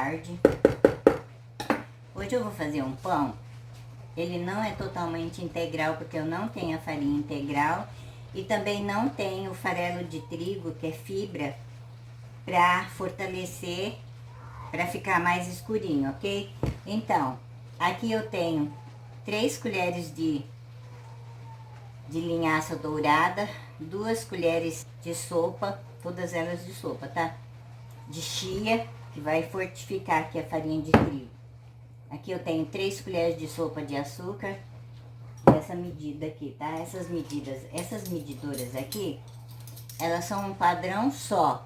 tarde. Hoje eu vou fazer um pão. Ele não é totalmente integral, porque eu não tenho a farinha integral. E também não tenho o farelo de trigo, que é fibra, pra fortalecer, pra ficar mais escurinho, ok? Então, aqui eu tenho 3 colheres de linhaça dourada, 2 colheres de sopa, todas elas de sopa, tá? De chia, que vai fortificar aqui a farinha de trigo. Aqui eu tenho 3 colheres de sopa de açúcar, dessa medida aqui, tá? Essas medidoras aqui, elas são um padrão só,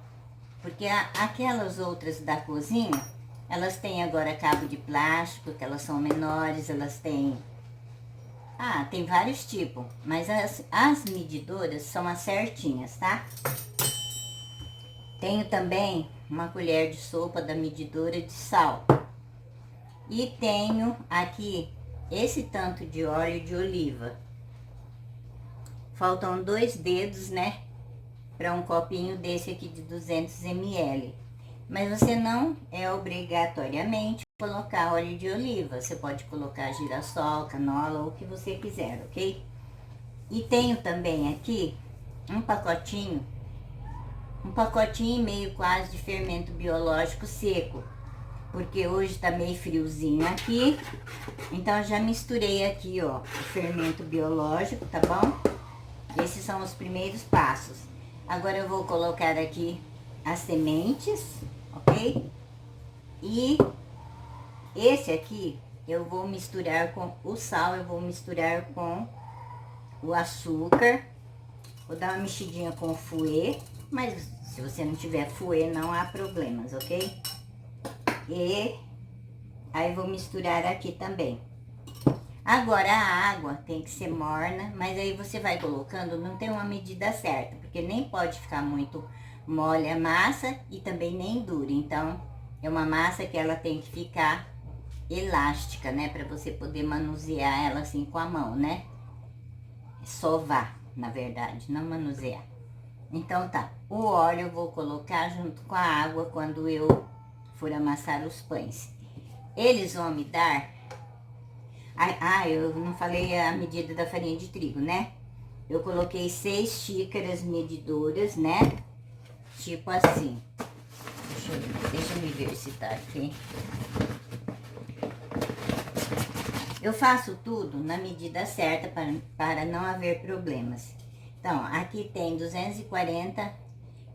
porque aquelas outras da cozinha, elas têm agora cabo de plástico, que elas são menores, elas têm... tem vários tipos, mas as medidoras são as certinhas, tá? Tenho também uma colher de sopa da medidora de sal. E tenho aqui esse tanto de óleo de oliva. Faltam 2 dedos, né? Para um copinho desse aqui de 200 ml. Mas você não é obrigatoriamente colocar óleo de oliva. Você pode colocar girassol, canola, ou o que você quiser, ok? E tenho também aqui um pacotinho e meio quase de fermento biológico seco. Porque hoje tá meio friozinho aqui. Então já misturei aqui, ó, o fermento biológico, tá bom? Esses são os primeiros passos. Agora eu vou colocar aqui as sementes, ok? E esse aqui eu vou misturar com o sal, eu vou misturar com o açúcar. Vou dar uma mexidinha com o fouet, mas se você não tiver fouet não há problemas, ok? E aí vou misturar aqui também. Agora a água tem que ser morna, mas aí você vai colocando, não tem uma medida certa, porque nem pode ficar muito mole a massa e também nem dura. Então é uma massa que ela tem que ficar elástica, né, para você poder manusear ela assim com a mão, né? Sovar, na verdade, não manusear. Então tá, o óleo eu vou colocar junto com a água quando eu for amassar os pães. Eles vão me dar... eu não falei a medida da farinha de trigo, né? Eu coloquei 6 xícaras medidoras, né? Tipo assim. Deixa eu ver se tá aqui. Eu faço tudo na medida certa para não haver problemas. Então, aqui tem 240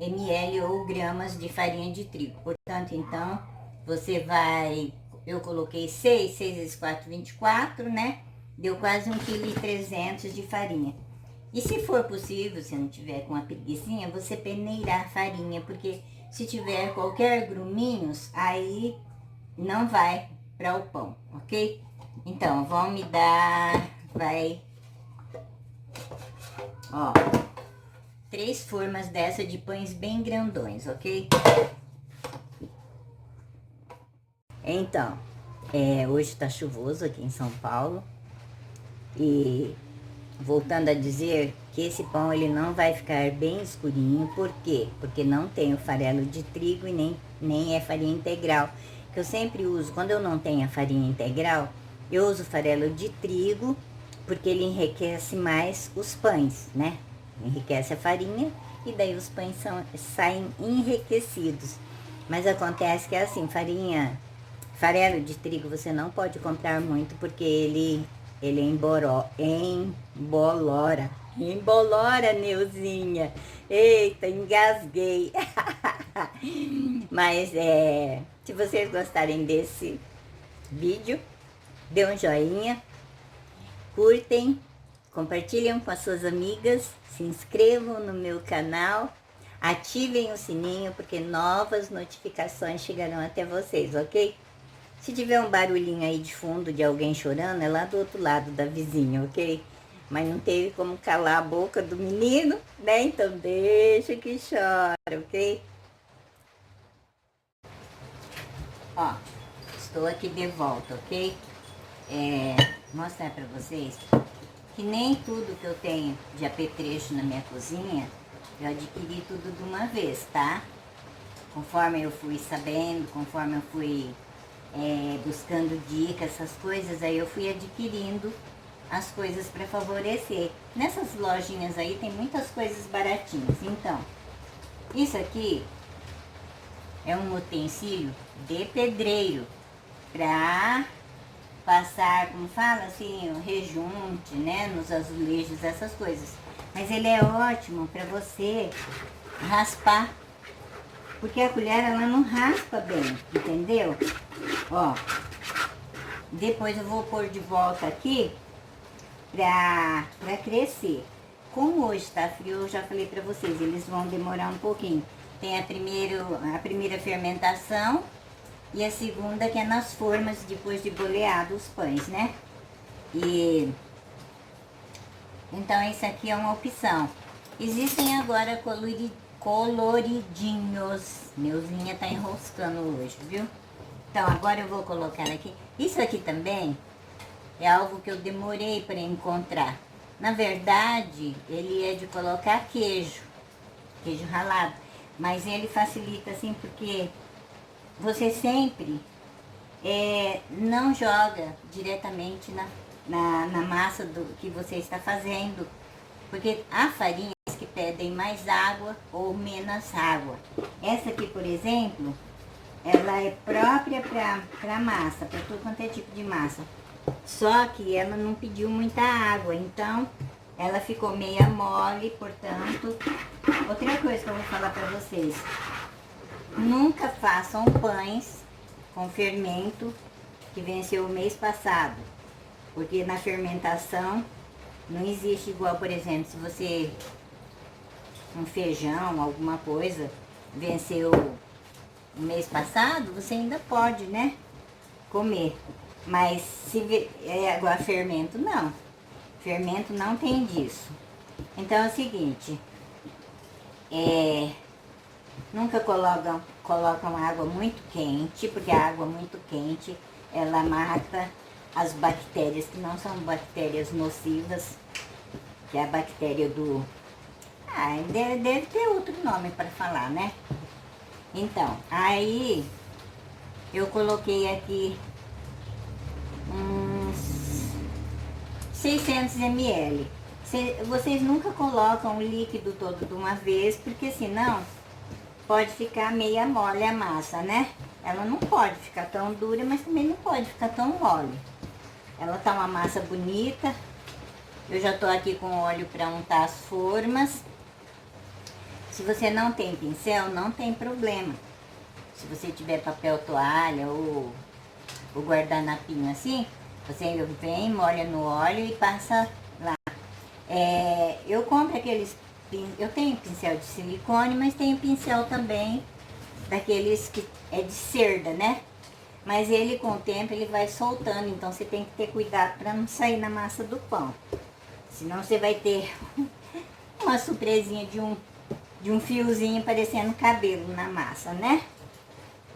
ml ou gramas de farinha de trigo. Portanto, então, você vai... Eu coloquei 6 vezes 4, 24, né? Deu quase 1,3 kg de farinha. E se for possível, se não tiver com uma preguicinha, você peneirar a farinha, porque se tiver qualquer gruminhos, aí não vai para o pão, ok? Então, vão me dar... Ó... 3 formas dessa de pães bem grandões, ok? Então, hoje tá chuvoso aqui em São Paulo. E voltando a dizer que esse pão ele não vai ficar bem escurinho. Por quê? Porque não tem o farelo de trigo e nem é farinha integral. Que eu sempre uso, quando eu não tenho a farinha integral, eu uso farelo de trigo, porque ele enriquece mais os pães, né? Enriquece a farinha e daí os pães saem enriquecidos. Mas acontece que é assim, farelo de trigo você não pode comprar muito, porque ele embolora, Neuzinha. Eita, engasguei. Mas se vocês gostarem desse vídeo, dê um joinha, curtem, compartilhem com as suas amigas, se inscrevam no meu canal, ativem o sininho, porque novas notificações chegarão até vocês, ok? Se tiver um barulhinho aí de fundo de alguém chorando, é lá do outro lado da vizinha, ok? Mas não teve como calar a boca do menino, né? Então deixa que chora, ok? Ó, estou aqui de volta, ok? Mostrar pra vocês que nem tudo que eu tenho de apetrecho na minha cozinha, eu adquiri tudo de uma vez, tá? conforme eu fui sabendo, conforme eu fui buscando dicas, essas coisas, aí eu fui adquirindo as coisas para favorecer. Nessas lojinhas aí tem muitas coisas baratinhas. Então, isso aqui é um utensílio de pedreiro para passar, como fala assim, o rejunte, né, nos azulejos, essas coisas. Mas ele é ótimo para você raspar, porque a colher ela não raspa bem, entendeu? Ó, depois eu vou pôr de volta aqui pra crescer. Como hoje tá frio, eu já falei pra vocês, eles vão demorar um pouquinho. Tem a primeira fermentação e a segunda que é nas formas depois de boleado os pães, né? E então isso aqui é uma opção. Existem agora coloridinhos. Neuzinha tá enroscando hoje, viu? Então agora eu vou colocar aqui. Isso aqui também é algo que eu demorei para encontrar. Na verdade, ele é de colocar queijo ralado. Mas ele facilita assim porque você sempre não joga diretamente na massa do que você está fazendo. Porque há farinhas que pedem mais água ou menos água. Essa aqui, por exemplo, ela é própria para massa, para todo quanto é tipo de massa. Só que ela não pediu muita água, então ela ficou meia mole, portanto. Outra coisa que eu vou falar para vocês: nunca façam pães com fermento que venceu o mês passado, porque na fermentação não existe igual, por exemplo, se você um feijão, alguma coisa venceu o mês passado, você ainda pode, né, comer. Mas se agora fermento não. Fermento não tem disso. Então é o seguinte, nunca colocam água muito quente, porque a água muito quente, ela mata as bactérias que não são bactérias nocivas, que é a bactéria do... deve ter outro nome para falar, né? Então, aí eu coloquei aqui uns 600 ml. Vocês nunca colocam o líquido todo de uma vez, porque senão pode ficar meia mole a massa, né? Ela não pode ficar tão dura, mas também não pode ficar tão mole. Ela tá uma massa bonita. Eu já tô aqui com óleo para untar as formas. Se você não tem pincel, não tem problema. Se você tiver papel toalha ou guardanapinho assim, você vem, molha no óleo e passa lá. Eu compro aqueles... Eu tenho pincel de silicone, mas tenho pincel também daqueles que é de cerda, né? Mas ele, com o tempo, ele vai soltando, então você tem que ter cuidado para não sair na massa do pão. Senão você vai ter uma surpresinha de um fiozinho parecendo cabelo na massa, né?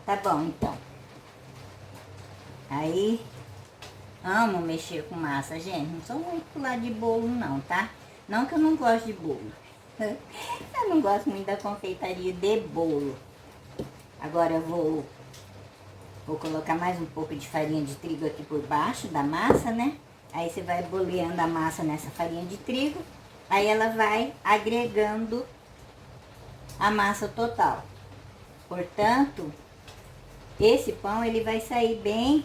Tá bom, então. Aí, amo mexer com massa, gente. Não sou muito pro lado de bolo, não, tá? Não que eu não gosto de bolo. Eu não gosto muito da confeitaria de bolo. Agora eu vou colocar mais um pouco de farinha de trigo aqui por baixo da massa, né? Aí você vai boleando a massa nessa farinha de trigo. Aí ela vai agregando a massa total. Portanto, esse pão ele vai sair bem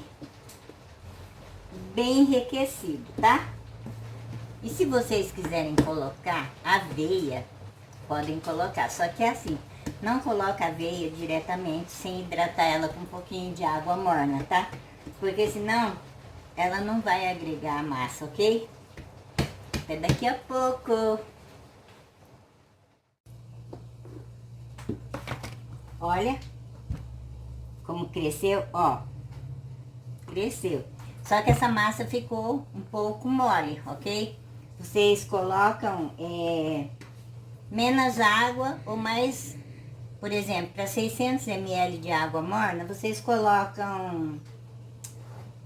enriquecido, tá? E se vocês quiserem colocar aveia, podem colocar. Só que é assim, não coloca aveia diretamente sem hidratar ela com um pouquinho de água morna, tá? Porque senão ela não vai agregar a massa, ok? Até daqui a pouco. Olha como cresceu, ó. Cresceu. Só que essa massa ficou um pouco mole, ok? Vocês colocam menos água ou mais, por exemplo, para 600 ml de água morna, vocês colocam...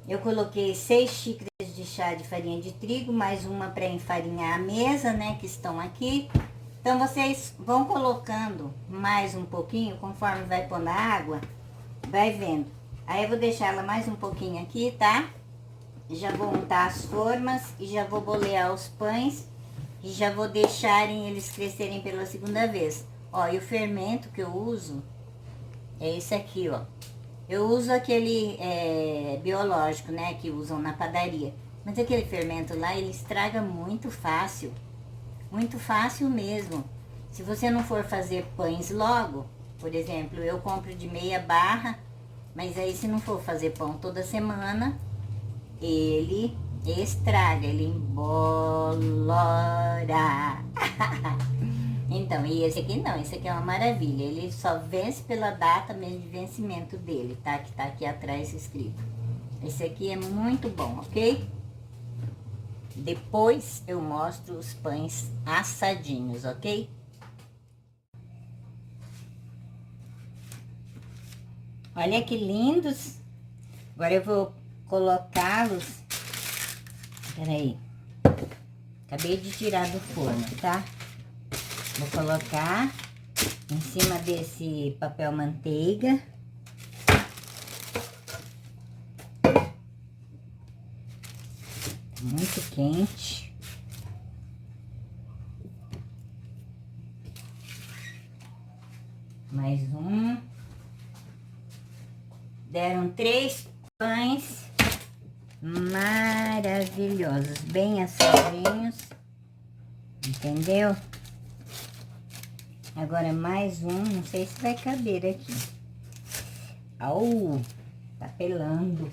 Eu coloquei 6 xícaras de chá de farinha de trigo, mais uma para enfarinhar a mesa, né, que estão aqui. Então, vocês vão colocando mais um pouquinho, conforme vai pondo a água, vai vendo. Aí eu vou deixar ela mais um pouquinho aqui, tá? Já vou untar as formas e já vou bolear os pães e já vou deixarem eles crescerem pela segunda vez. Ó, e o fermento que eu uso é esse aqui, ó. Eu uso aquele biológico, né, que usam na padaria. Mas aquele fermento lá, ele estraga muito fácil mesmo. Se você não for fazer pães logo, por exemplo, eu compro de meia barra, mas aí se não for fazer pão toda semana, ele estraga, ele embolora. Então, e esse aqui não, esse aqui é uma maravilha. Ele só vence pela data mesmo de vencimento dele, tá? Que tá aqui atrás escrito. Esse aqui é muito bom, ok? Depois eu mostro os pães assadinhos, ok? Olha que lindos. Agora eu vou colocá-los. Peraí. Acabei de tirar do forno, tá? Vou colocar em cima desse papel manteiga. Muito quente. Mais um. Deram 3 pães maravilhosos, bem assadinhos, entendeu? Agora mais um, não sei se vai caber aqui. Au, tá pelando.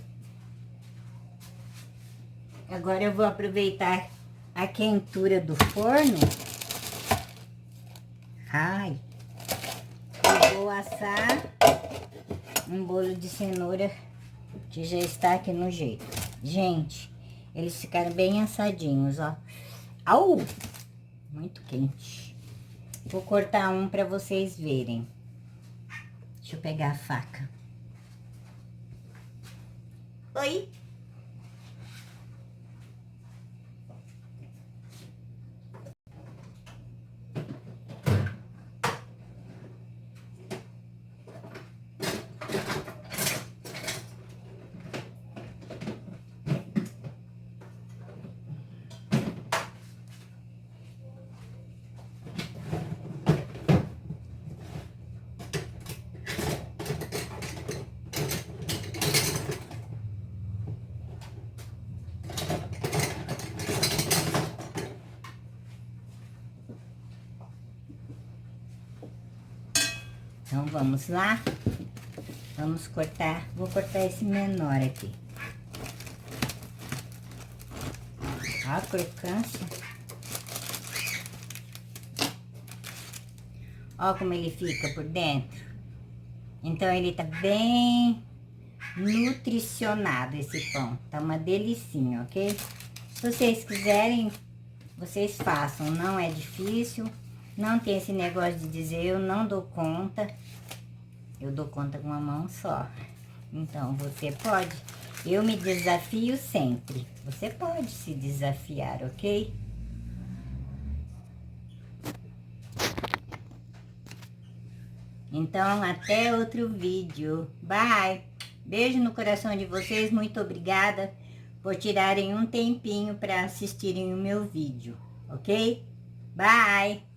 Agora eu vou aproveitar a quentura do forno. Ai, eu vou assar um bolo de cenoura que já está aqui no jeito. Gente, eles ficaram bem assadinhos, ó. Au! Muito quente. Vou cortar um para vocês verem. Deixa eu pegar a faca. Oi! Então, vamos lá. Vamos cortar. Vou cortar esse menor aqui. Ó a crocância. Ó como ele fica por dentro. Então, ele tá bem nutricionado, esse pão. Tá uma delicinha, ok? Se vocês quiserem, vocês façam. Não é difícil. Não tem esse negócio de dizer eu não dou conta. Eu dou conta com uma mão só. Então, você pode. Eu me desafio sempre. Você pode se desafiar, ok? Então, até outro vídeo. Bye! Beijo no coração de vocês. Muito obrigada por tirarem um tempinho para assistirem o meu vídeo, ok? Bye!